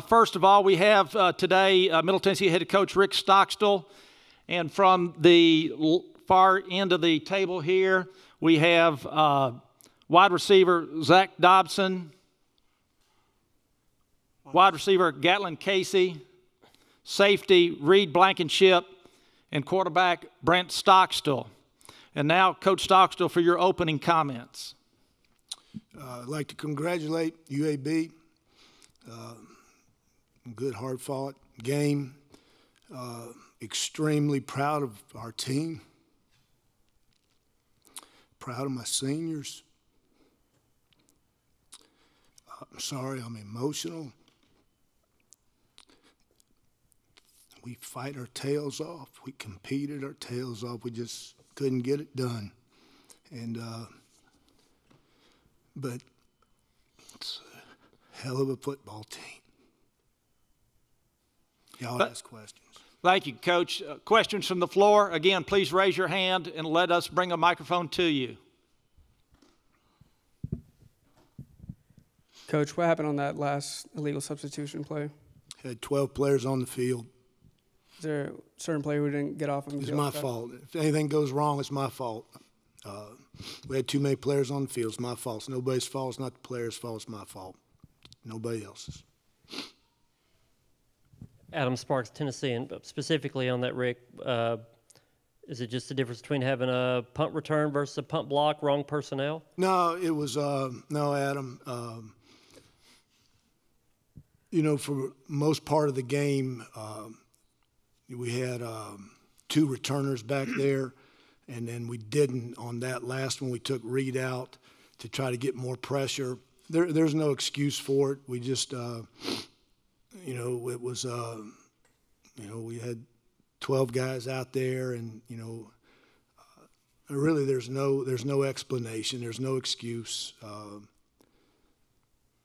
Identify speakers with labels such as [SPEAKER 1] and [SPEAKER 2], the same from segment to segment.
[SPEAKER 1] First of all, we have today Middle Tennessee head coach Rick Stockstill. And from the far end of the table here, we have wide receiver Zach Dobson, wide receiver Gatlin Casey, safety Reed Blankenship, and quarterback Brent Stockstill. And now, Coach Stockstill, for your opening comments.
[SPEAKER 2] I'd like to congratulate UAB. Good, hard-fought game. Extremely proud of our team. Proud of my seniors. I'm sorry, I'm emotional. We fight our tails off. We competed our tails off. We just couldn't get it done. And but it's a hell of a football team. Y'all ask questions.
[SPEAKER 1] Thank you, Coach. Questions from the floor? Again, please raise your hand and let us bring a microphone to you.
[SPEAKER 3] Coach, what happened on that last illegal substitution play?
[SPEAKER 2] Had 12 players on the field.
[SPEAKER 3] Is there a certain player who didn't get off on the field?
[SPEAKER 2] It's my fault. If anything goes wrong, it's my fault. We had too many players on the field. It's my fault. It's nobody's fault. It's not the player's fault. It's my fault. Nobody else's.
[SPEAKER 4] Adam Sparks, Tennessee, and specifically on that, Rick, is it just the difference between having a punt return versus a punt block, wrong personnel?
[SPEAKER 2] No, it was no, Adam. You know, for most part of the game, we had 2 returners back there, and then we didn't on that last one. We took Reed out to try to get more pressure. There's no excuse for it. We just you know, it was, you know, we had 12 guys out there, and, you know, really there's no explanation. There's no excuse.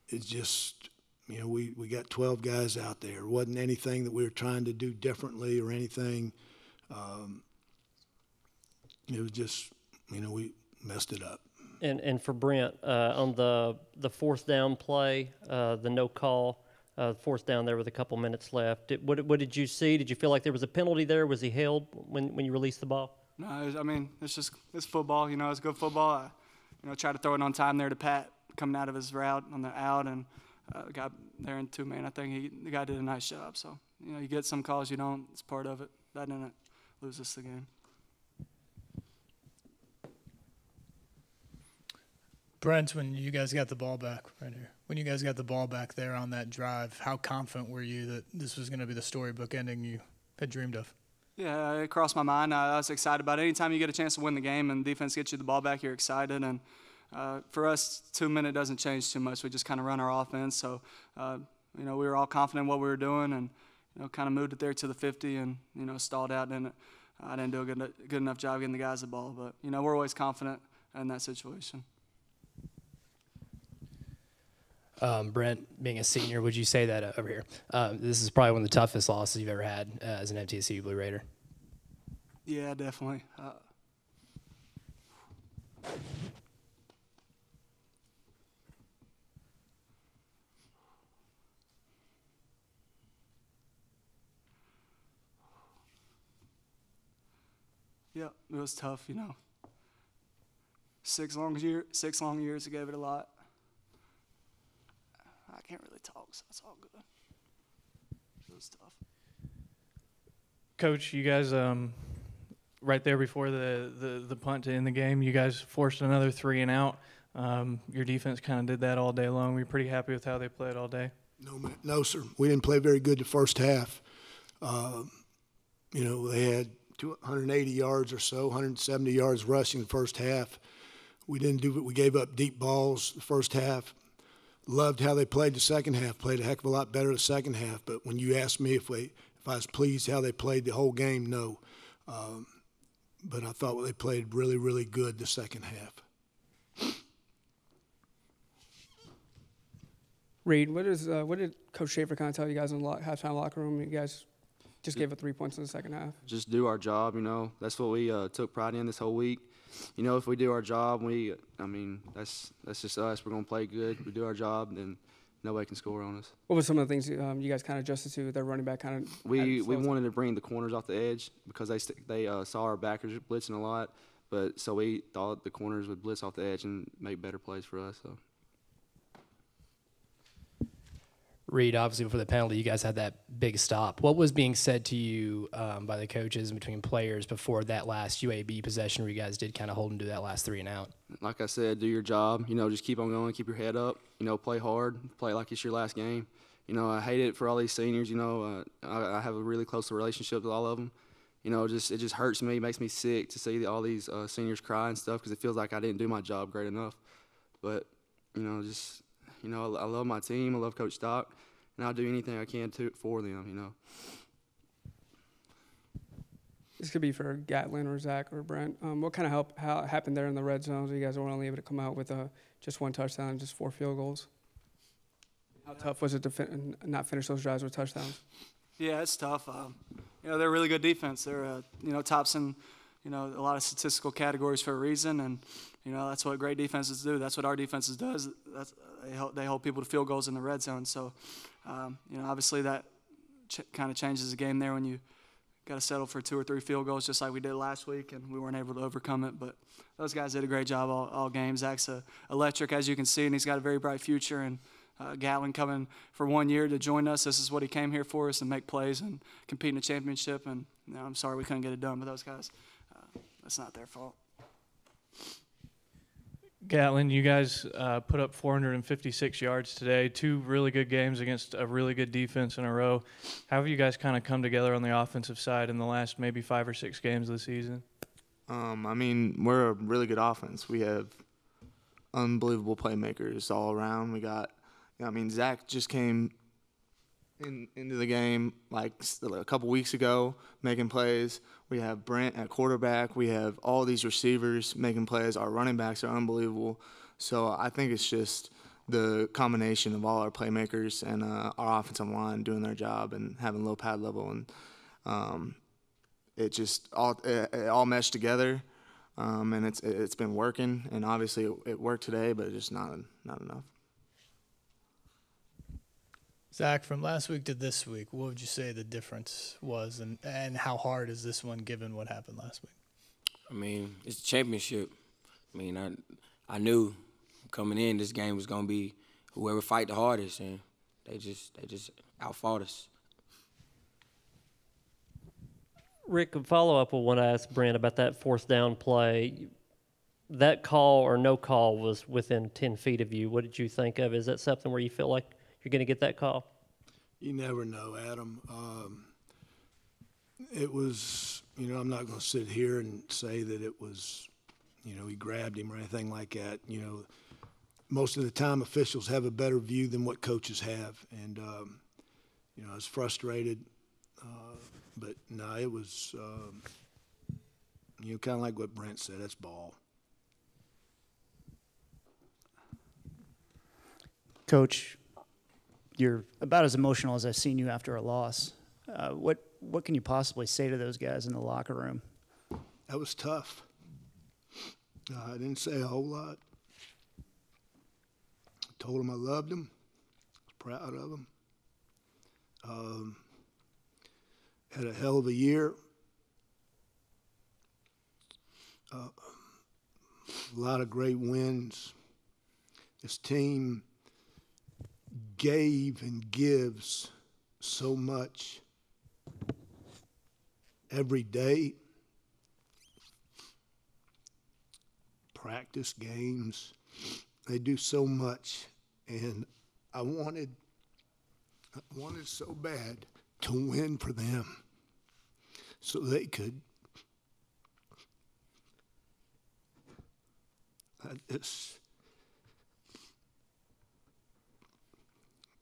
[SPEAKER 2] It's just, you know, we got 12 guys out there. It wasn't anything that we were trying to do differently or anything. It was just, you know, we messed it up.
[SPEAKER 4] And for Brent, on the fourth down play, the no call, fourth down there with a couple minutes left. What did you see? Did you feel like there was a penalty there? Was he held when you released the ball?
[SPEAKER 5] No, I mean, it's football. You know, it's good football. You know, try to throw it on time there to Pat coming out of his route on the out, and got there in 2-man. I think the guy did a nice job. So, you know, you get some calls, you don't. It's part of it. That didn't lose us the game.
[SPEAKER 6] Brent, when you guys got the ball back right here, when you guys got the ball back there on that drive, how confident were you that this was going to be the storybook ending you had dreamed of?
[SPEAKER 5] Yeah, it crossed my mind. I was excited about it. Anytime you get a chance to win the game and defense gets you the ball back, you're excited. And for us, 2 minutes doesn't change too much. We just kind of run our offense. So, you know, we were all confident in what we were doing, and, you know, kind of moved it there to the 50 and, you know, stalled out. And I didn't do a good enough job getting the guys the ball. But, you know, we're always confident in that situation.
[SPEAKER 7] Brent, being a senior, would you say that over here? This is probably one of the toughest losses you've ever had as an MTSU Blue Raider.
[SPEAKER 5] Yeah, definitely. Yeah, it was tough, you know. 6 long years, I gave it a lot. I can't really talk, so it's all good. It was tough.
[SPEAKER 8] Coach, you guys, right there before the punt to end the game, you guys forced another 3 and out. Your defense kind of did that all day long. Were you pretty happy with how they played all day?
[SPEAKER 2] No, sir. We didn't play very good the first half. You know, they had 180 yards or so, 170 yards rushing the first half. We didn't do it. We gave up deep balls the first half. Loved how they played the second half. Played a heck of a lot better the second half. But when you asked me if I was pleased how they played the whole game, no. But I thought they played really, really good the second half.
[SPEAKER 3] Reed, what did Coach Schaefer kind of tell you guys in the halftime locker room? You guys just gave up 3 points in the second half.
[SPEAKER 9] Just do our job, you know. That's what we took pride in this whole week. You know, if we do our job, I mean, that's just us. We're going to play good. We do our job, then, nobody can score on us.
[SPEAKER 3] What were some of the things you guys kind of adjusted to? Their running back kind of.
[SPEAKER 9] We wanted to bring the corners off the edge because they saw our backers blitzing a lot, but so we thought the corners would blitz off the edge and make better plays for us. So.
[SPEAKER 7] Reed, obviously before the penalty, you guys had that big stop. What was being said to you by the coaches and between players before that last UAB possession where you guys did kind of hold them to that last 3 and out? Like
[SPEAKER 9] I said, do your job. Just keep on going, keep your head up. Play hard, play like it's your last game. I hate it for all these seniors. I have a really close relationship with all of them. It just hurts me, makes me sick to see all these seniors cry and stuff because it feels like I didn't do my job great enough. But, I love my team. I love Coach Stock, and I'll do anything I can for them,
[SPEAKER 3] This could be for Gatlin or Zach or Brent. What kind of how it happened there in the red zone? You guys were only able to come out with just 1 touchdown and just 4 field goals. How tough was it to not finish those drives with touchdowns?
[SPEAKER 5] Yeah, it's tough. They're a really good defense. They're tops in a lot of statistical categories for a reason, and that's what great defenses do. That's what our defenses does. They hold people to field goals in the red zone. So obviously that kind of changes the game there when you got to settle for 2 or 3 field goals just like we did last week, and we weren't able to overcome it. But those guys did a great job all game. Zach's electric, as you can see, and he's got a very bright future. And Gatlin coming for 1 year to join us. This is what he came here for, is to make plays and compete in a championship. And I'm sorry we couldn't get it done, but those guys, that's not their fault.
[SPEAKER 8] Gatlin, you guys put up 456 yards today, 2 really good games against a really good defense in a row. How have you guys kind of come together on the offensive side in the last maybe 5 or 6 games of the season?
[SPEAKER 10] We're a really good offense. We have unbelievable playmakers all around. We got, Zach just came into the game like a couple weeks ago making plays. We have Brent at quarterback. We have all these receivers making plays. Our running backs are unbelievable. So I think it's just the combination of all our playmakers and our offensive line doing their job and having low pad level, and it all meshed together, and it's been working. And obviously it worked today, but it's just not enough.
[SPEAKER 6] Zach, from last week to this week, what would you say the difference was, and how hard is this one given what happened last week?
[SPEAKER 11] It's a championship. I knew coming in this game was gonna be whoever fight the hardest, and they just outfought us.
[SPEAKER 4] Rick, a follow-up with what I asked Brent about that 4th down play. That call or no call was within 10 feet of you. What did you think of? Is that something where you feel like you're going to get that call?
[SPEAKER 2] You never know, Adam. It was, I'm not going to sit here and say that it was, he grabbed him or anything like that. Most of the time officials have a better view than what coaches have. And, I was frustrated. But, no, it was, kind of like what Brent said, that's ball.
[SPEAKER 12] Coach, you're about as emotional as I've seen you after a loss. What can you possibly say to those guys in the locker room?
[SPEAKER 2] That was tough. I didn't say a whole lot. I told them I loved them. I was proud of them. Had a hell of a year. A lot of great wins. This team gave and gives so much every day. Practice, games, they do so much, and I wanted so bad to win for them so they could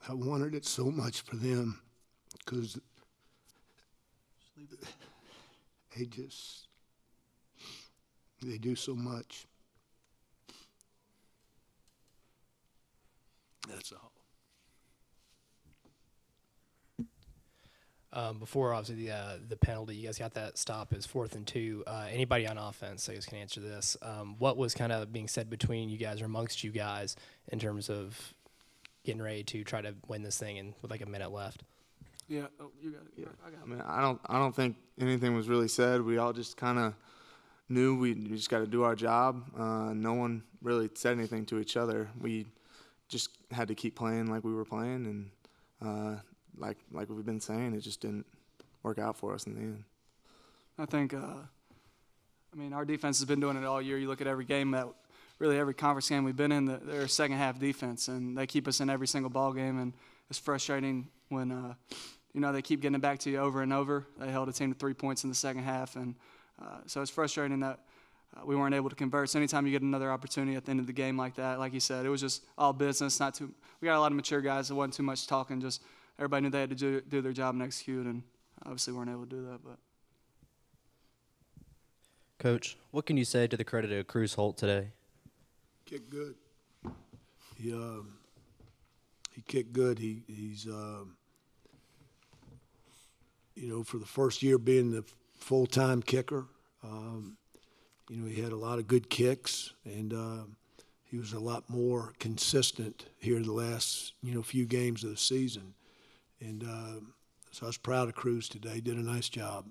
[SPEAKER 2] I wanted it so much for them because they do so much. That's all.
[SPEAKER 7] Before, obviously, the penalty, you guys got that stop. It was 4th and 2. Anybody on offense, I guess, can answer this. What was kind of being said between you guys or amongst you guys in terms of getting ready to try to win this thing and with like a minute left?
[SPEAKER 5] Yeah, oh, you got it. Yeah, I got it.
[SPEAKER 10] I mean, I don't think anything was really said. We all just kind of knew we just got to do our job. No one really said anything to each other. We just had to keep playing like we were playing, and like we've been saying, it just didn't work out for us in the end.
[SPEAKER 5] I think, our defense has been doing it all year. You look at every game really every conference game we've been in, they're second half defense, and they keep us in every single ball game, and it's frustrating when they keep getting it back to you over and over. They held a team to 3 points in the second half, and so it's frustrating that we weren't able to convert. So anytime you get another opportunity at the end of the game like that, like you said, it was just all business. We got a lot of mature guys. It wasn't too much talking. Just everybody knew they had to do their job and execute, and obviously weren't able to do that. But
[SPEAKER 13] Coach, what can you say to the credit of Cruz Holt today?
[SPEAKER 2] Kicked good. He kicked good. He's for the first year being the full-time kicker, he had a lot of good kicks, and he was a lot more consistent here the last few games of the season, and so I was proud of Cruz today. He did a nice job.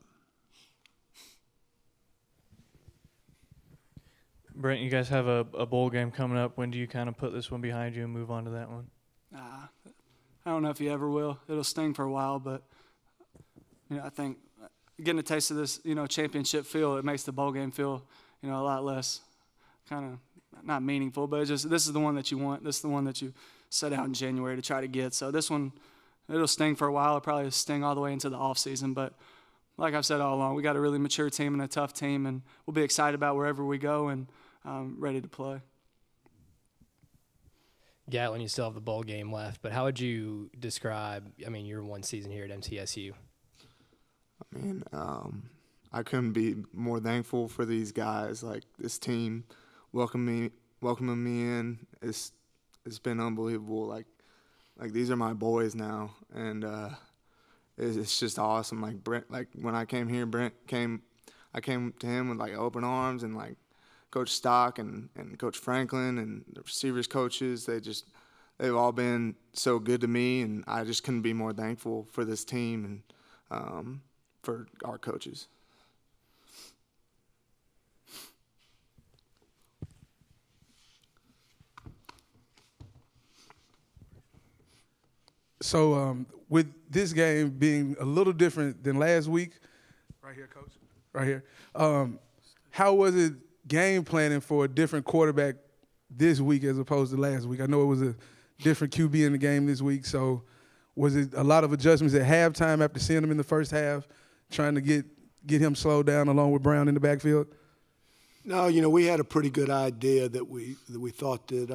[SPEAKER 8] Brent, you guys have a bowl game coming up. When do you kind of put this one behind you and move on to that one?
[SPEAKER 5] I don't know if he ever will. It'll sting for a while, but I think getting a taste of this, championship feel, it makes the bowl game feel, a lot less kind of not meaningful, but it's just this is the one that you want. This is the one that you set out in January to try to get. So this one, it'll sting for a while. It'll probably sting all the way into the off season, but like I've said all along, we got a really mature team and a tough team, and we'll be excited about wherever we go and ready to play.
[SPEAKER 7] Gatlin, you still have the bowl game left, but how would you describe, your one season here at MTSU?
[SPEAKER 10] I couldn't be more thankful for these guys. Like, this team welcoming me in. It's been unbelievable. Like these are my boys now, and it's just awesome. Like Brent, when I came here, I came to him with open arms, and Coach Stock and Coach Franklin and the receivers coaches, they've all been so good to me, and I just couldn't be more thankful for this team and for our coaches.
[SPEAKER 14] So with this game being a little different than last week, right here, Coach, right here, how was it game planning for a different quarterback this week as opposed to last week? I know it was a different QB in the game this week, so was it a lot of adjustments at halftime after seeing him in the first half, trying to get him slowed down along with Brown in the backfield?
[SPEAKER 2] No, we had a pretty good idea that we thought that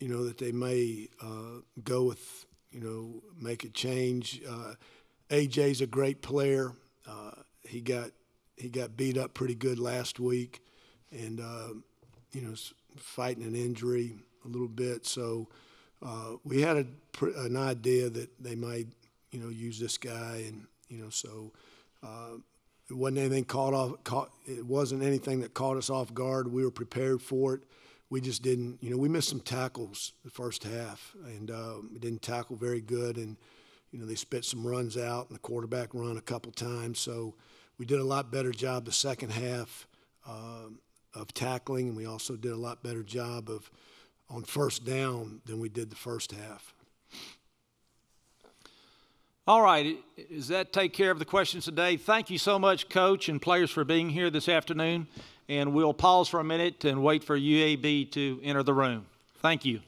[SPEAKER 2] that they may go with make a change. AJ's a great player. He got beat up pretty good last week, and fighting an injury a little bit. So we had an idea that they might use this guy, and so it wasn't anything it wasn't anything that caught us off guard. We were prepared for it. We just didn't, we missed some tackles the first half, and we didn't tackle very good, and they spit some runs out, and the quarterback run a couple times. So we did a lot better job the second half of tackling, and we also did a lot better job on first down than we did the first half.
[SPEAKER 1] All right, does that take care of the questions today? Thank you so much, Coach and players, for being here this afternoon. And we'll pause for a minute and wait for UAB to enter the room. Thank you.